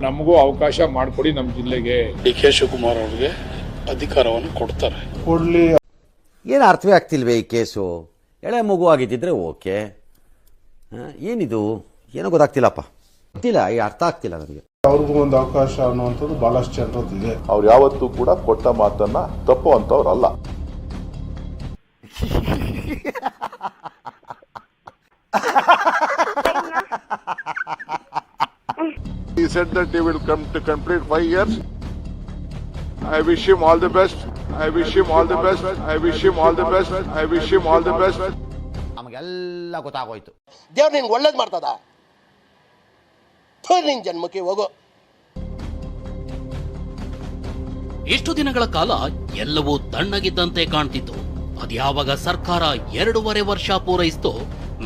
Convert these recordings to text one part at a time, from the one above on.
ನಮಗೂ ಅವಕಾಶ ಮಾಡಿಕೊಡಿ ನಮ್ಮ ಜಿಲ್ಲೆಗೆ. ಡಿ ಕೆ ಶಿವಕುಮಾರ್ ಅವರಿಗೆ ಅಧಿಕಾರವನ್ನು ಕೊಡ್ತಾರೆ. ಕೊಡ್ಲಿ. ಏನು ಅರ್ಥವೇ ಆಗ್ತಿಲ್ವೇ ಈ ಕೇಸು? ಎಳೆ ಮಗು ಆಗಿದ್ದಿದ್ರೆ ಓಕೆ, ಏನಿದು ಏನೋ ಗೊತ್ತಾಗ್ತಿಲ್ಲಪ್ಪ, ಗೊತ್ತಿಲ್ಲ, ಈ ಅರ್ಥ ಆಗ್ತಿಲ್ಲ ನನಗೆ. ಅವ್ರಿಗೂ ಒಂದು ಅವಕಾಶ ಅನ್ನುವಂಥದ್ದು ಬಹಳಷ್ಟು ಜನರದ್ದಿದೆ. ಅವ್ರು ಯಾವತ್ತೂ ಕೂಡ ಕೊಟ್ಟ ಮಾತನ್ನ ತಪ್ಪುವಂತವ್ರಲ್ಲ. He said that he will come to complete 5 years. I wish him all the best. I wish him all the best. I wish him all the best. I wish him all the best. ನಮಗೆಲ್ಲ ಗೊತ್ತಾಗೋಯ್ತು. ದೇವ್ರು ನಿನ್ಗೆ ಒಳ್ಳೇದು ಮಾಡ್ತದ? ನಿನ್ ಜನ್ಮಕ್ಕೆ ಹೋಗೋ. ಇಷ್ಟು ದಿನಗಳ ಕಾಲ ಎಲ್ಲವೂ ತಣ್ಣಗಿದ್ದಂತೆ ಕಾಣ್ತಿತ್ತು. ಅದ್ಯಾವಾಗ ಸರ್ಕಾರ 2.5 ವರ್ಷ ಪೂರೈಸಿತು,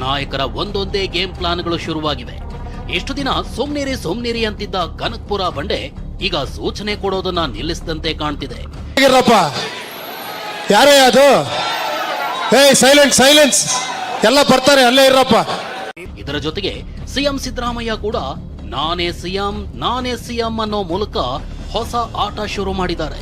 ನಾಯಕರ ಒಂದೊಂದೇ ಗೇಮ್ ಪ್ಲಾನ್ಗಳು ಶುರುವಾಗಿವೆ. ಎಷ್ಟು ದಿನ ಸೋಮ್ನೇರಿ ಅಂತಿದ್ದ ಕನಕಪುರ ಬಂಡೆ ಈಗ ಸೂಚನೆ ಕೊಡೋದನ್ನ ನಿಲ್ಲಿಸಿದಂತೆ ಕಾಣ್ತಿದೆ. ಯಾರೇ ಅದು? ಸೈಲೆನ್ಸ್ ಎಲ್ಲ ಬರ್ತಾರೆ, ಅಲ್ಲೇ ಇರಪ್ಪ. ಇದರ ಜೊತೆಗೆ ಸಿಎಂ ಸಿದ್ದರಾಮಯ್ಯ ಕೂಡ ನಾನೇ ಸಿಎಂ ಅನ್ನೋ ಮೂಲಕ ಹೊಸ ಆಟ ಶುರು ಮಾಡಿದ್ದಾರೆ.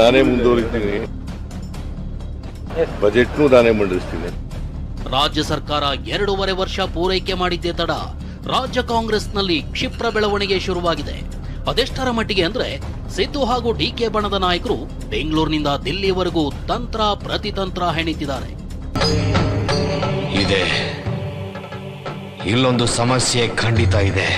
ನಾನೇ ಮುಂದುವರಿತೀನಿ, ಬಜೆಟ್ನು ನಾನೇ ಮಂಡಿಸ್ತೀನಿ. ರಾಜ್ಯ ಸರ್ಕಾರ 2.5 ವರ್ಷ ಪೂರೈಕೆ ಮಾಡಿದ್ದೇ ತಡ ರಾಜ್ಯ ಕಾಂಗ್ರೆಸ್ನಲ್ಲಿ ಕ್ಷಿಪ್ರ ಬೆಳವಣಿಗೆ ಶುರುವಾಗಿದೆ. ಅದೆಷ್ಟರ ಮಟ್ಟಿಗೆ ಅಂದ್ರೆ ಸಿದ್ದು ಹಾಗೂ ಡಿಕೆ ಬಣದ ನಾಯಕರು ಬೆಂಗಳೂರಿನಿಂದ ದಿಲ್ಲಿವರೆಗೂ ತಂತ್ರ ಪ್ರತಿತಂತ್ರ ಹೆಣಿತಿದ್ದಾರೆ. ಇದೆ, ಇಲ್ಲೊಂದು ಸಮಸ್ಯೆ ಖಂಡಿತ ಇದೆ.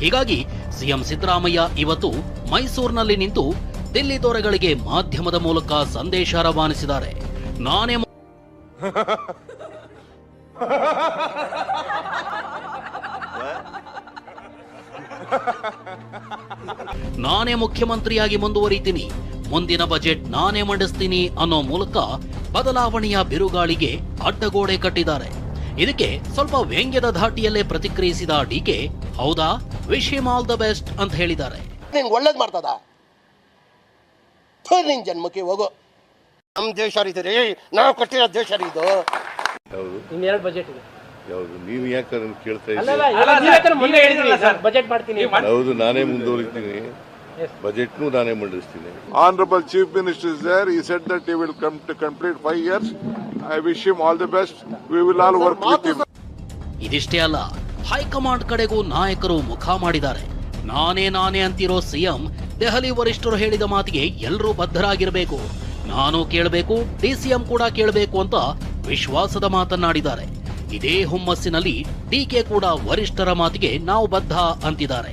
ಹೀಗಾಗಿ ಸಿಎಂ ಸಿದ್ದರಾಮಯ್ಯ ಇವತ್ತು ಮೈಸೂರಿನಲ್ಲಿ ನಿಂತು ದಿಲ್ಲಿ ದೊರೆಗಳಿಗೆ ಮಾಧ್ಯಮದ ಮೂಲಕ ಸಂದೇಶ ರವಾನಿಸಿದ್ದಾರೆ. ನಾನೇ ಮುಖ್ಯಮಂತ್ರಿಯಾಗಿ ಮುಂದುವರಿತೀನಿ, ಮುಂದಿನ ಬಜೆಟ್ ನಾನೇ ಮಂಡಿಸ್ತೀನಿ ಅನ್ನೋ ಮೂಲಕ ಬದಲಾವಣೆಯ ಬಿರುಗಾಳಿಗೆ ಅಡ್ಡಗೋಡೆ ಕಟ್ಟಿದ್ದಾರೆ. ಇದಕ್ಕೆ ಸ್ವಲ್ಪ ವ್ಯಂಗ್ಯದ ಧಾಟಿಯಲ್ಲೇ ಪ್ರತಿಕ್ರಿಯಿಸಿದ ಡಿಕೆ, ಹೌದಾ, wish him all the best ಅಂತ ಹೇಳಿದ್ದಾರೆ. ನಿನ್ಗೆ ಒಳ್ಳೇದು ಮಾಡ್ತದ? ನಿನ್ ಜನ್ಮಕ್ಕೆ ಹೋಗೋ. ನಮ್ ದೇಶ ರೀ, ನಾವು ಕೊಟ್ಟಿರೋ ದೇಶ ಇದು. ಇನ್ನೆರಡು ಬಜೆಟ್ ಇದೆ. ಯಾವುದು? ನೀವು ಯಾಕೆ ಕೇಳ್ತಾ ಇದ್ದೀರಿ? ಹೌದು, ನಾನೇ ಮುಂದುವರಿತೀನಿ, ಬಜೆಟ್ನು ನಾನೇ ಮಂಡಿಸ್ತೀನಿ. Honorable Chief Minister is there. He said that he will come to complete 5 years. I wish him all the best. We will all work with him. ಇದಿಷ್ಟೇ ಅಲ್ಲ, ಹೈಕಮಾಂಡ್ ಕಡೆಗೂ ನಾಯಕರು ಮುಖ ಮಾಡಿದ್ದಾರೆ. ನಾನೇ ಅಂತಿರೋ ಸಿಎಂ ದೆಹಲಿ ವರಿಷ್ಠರು ಹೇಳಿದ ಮಾತಿಗೆ ಎಲ್ಲರೂ ಬದ್ಧರಾಗಿರಬೇಕು, ನಾನು ಕೇಳಬೇಕು, ಡಿಸಿಎಂ ಕೂಡ ಕೇಳಬೇಕು ಅಂತ ವಿಶ್ವಾಸದ ಮಾತನ್ನಾಡಿದ್ದಾರೆ. ಇದೇ ಹುಮ್ಮಸ್ಸಿನಲ್ಲಿ ಡಿಕೆ ಕೂಡ ವರಿಷ್ಠರ ಮಾತಿಗೆ ನಾವು ಬದ್ಧ ಅಂತಿದ್ದಾರೆ.